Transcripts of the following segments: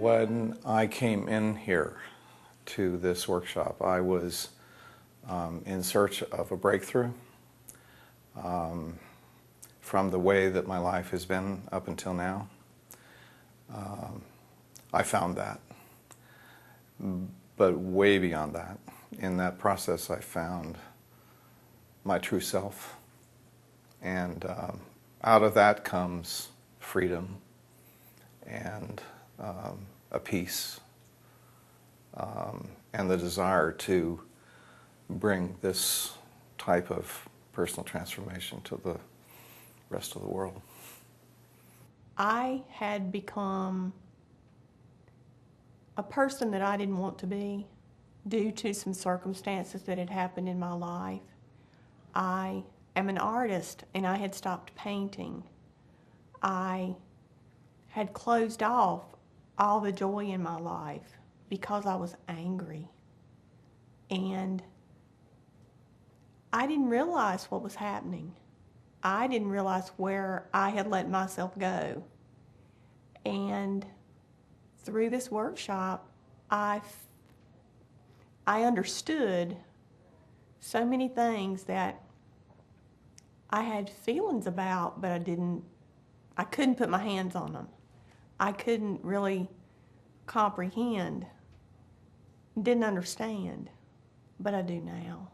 When I came in here to this workshop, I was in search of a breakthrough from the way that my life has been up until now. I found that. But way beyond that, in that process, I found my true self. And out of that comes freedom and a peace and the desire to bring this type of personal transformation to the rest of the world. I had become a person that I didn't want to be due to some circumstances that had happened in my life. I am an artist and I had stopped painting. I had closed off all the joy in my life because I was angry. And I didn't realize what was happening. I didn't realize where I had let myself go. And through this workshop, I understood so many things that I had feelings about, but I couldn't put my hands on them. I couldn't really comprehend, didn't understand, but I do now.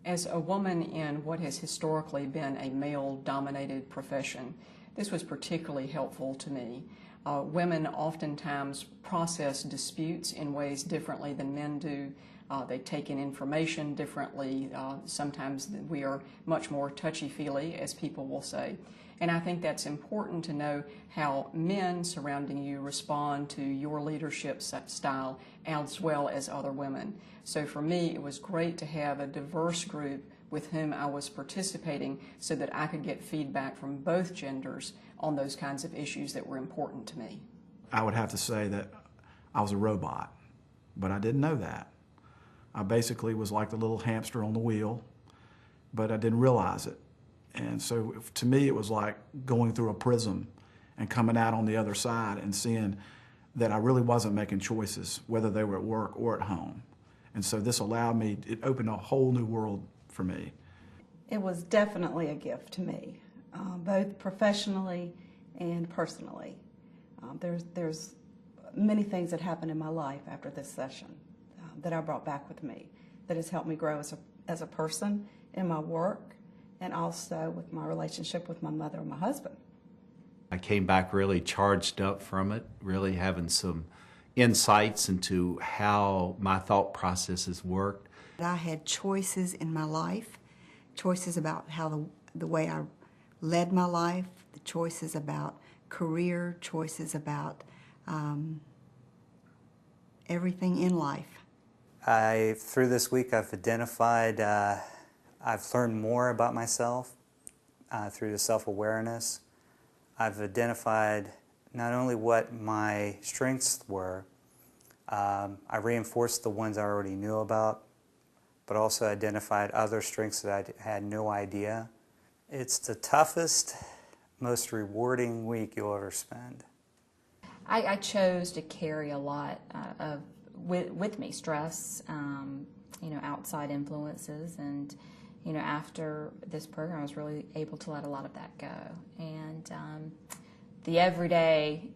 As a woman in what has historically been a male-dominated profession, this was particularly helpful to me. Women oftentimes process disputes in ways differently than men do. They take in information differently. Sometimes we are much more touchy-feely, as people will say. And I think that's important to know how men surrounding you respond to your leadership style as well as other women. So for me, it was great to have a diverse group with whom I was participating so that I could get feedback from both genders on those kinds of issues that were important to me. I would have to say that I was a robot, but I didn't know that. I basically was like the little hamster on the wheel, but I didn't realize it. And so to me, it was like going through a prism and coming out on the other side and seeing that I really wasn't making choices, whether they were at work or at home. And so this allowed me, it opened a whole new world for me. It was definitely a gift to me, both professionally and personally. There's many things that happened in my life after this session that I brought back with me that has helped me grow as a person in my work and also with my relationship with my mother and my husband. I came back really charged up from it, really having some insights into how my thought processes worked. I had choices in my life, choices about how the way I led my life, the choices about career, choices about everything in life. Through this week, I've identified, I've learned more about myself through the self-awareness. I've identified not only what my strengths were, I reinforced the ones I already knew about, but also identified other strengths that I had no idea. It's the toughest, most rewarding week you'll ever spend. I chose to carry a lot with me, stress, outside influences, and after this program I was really able to let a lot of that go. And the everyday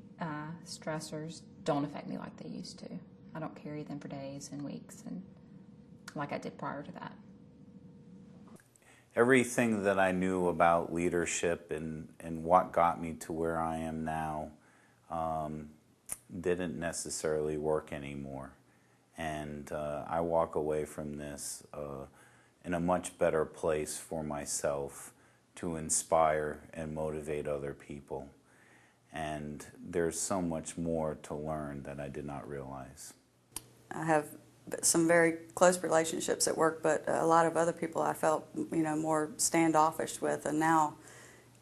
stressors don't affect me like they used to. I don't carry them for days and weeks and like I did prior to that. Everything that I knew about leadership and what got me to where I am now didn't necessarily work anymore. And I walk away from this in a much better place for myself to inspire and motivate other people. And there's so much more to learn that I did not realize. I have some very close relationships at work, but a lot of other people I felt, more standoffish with, and now,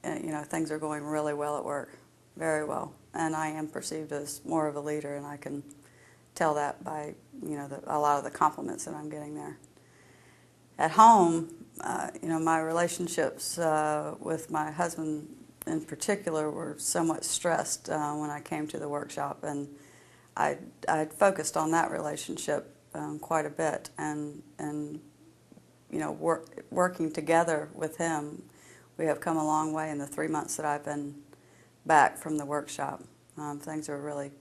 things are going really well at work, very well. And I am perceived as more of a leader, and I can tell that by, a lot of the compliments that I'm getting there. At home, my relationships with my husband in particular were somewhat stressed when I came to the workshop, and I focused on that relationship quite a bit, and you know, working together with him, we have come a long way in the 3 months that I've been back from the workshop. Things are really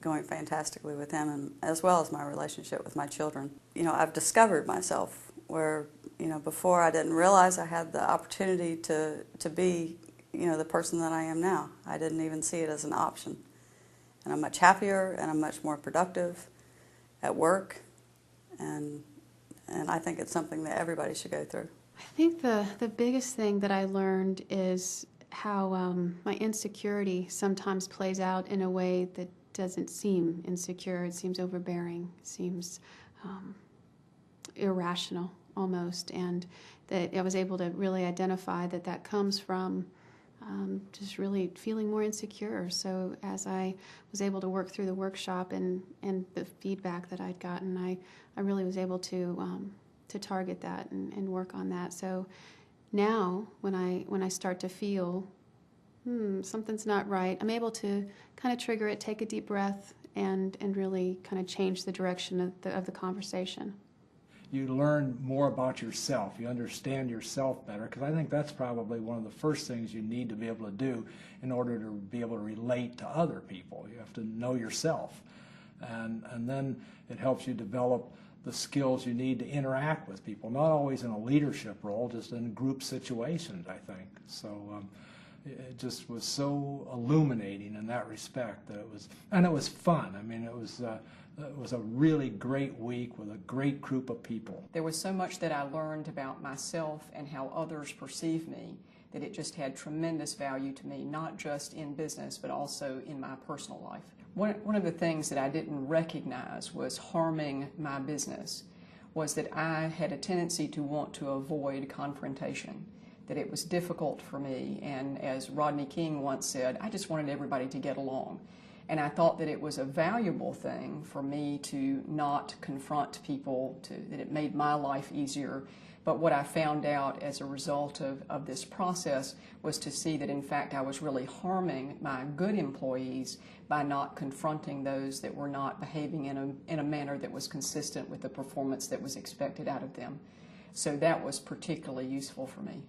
going fantastically with him, and as well as my relationship with my children. You know, I've discovered myself where, you know, before I didn't realize I had the opportunity to be, you know, the person that I am now. I didn't even see it as an option. And I'm much happier, and I'm much more productive at work, and I think it's something that everybody should go through. I think the biggest thing that I learned is how my insecurity sometimes plays out in a way that doesn't seem insecure. It seems overbearing. It seems irrational almost, and that I was able to really identify that that comes from just really feeling more insecure. So as I was able to work through the workshop and the feedback that I'd gotten, I really was able to target that and work on that. So now when I start to feel something's not right, I'm able to kind of trigger it, take a deep breath, and really kind of change the direction of the conversation. You learn more about yourself. You understand yourself better, because I think that's probably one of the first things you need to be able to do in order to be able to relate to other people. You have to know yourself, and then it helps you develop the skills you need to interact with people, not always in a leadership role, just in group situations, I think. So it just was so illuminating in that respect that it was fun. I mean, it was a really great week with a great group of people. There was so much that I learned about myself and how others perceive me that it just had tremendous value to me, not just in business, but also in my personal life. One of the things that I didn't recognize was harming my business was that I had a tendency to want to avoid confrontation, that it was difficult for me, and as Rodney King once said, I just wanted everybody to get along. And I thought that it was a valuable thing for me to not confront people, that it made my life easier. But what I found out as a result of this process was to see that in fact I was really harming my good employees by not confronting those that were not behaving in a manner that was consistent with the performance that was expected out of them. So that was particularly useful for me.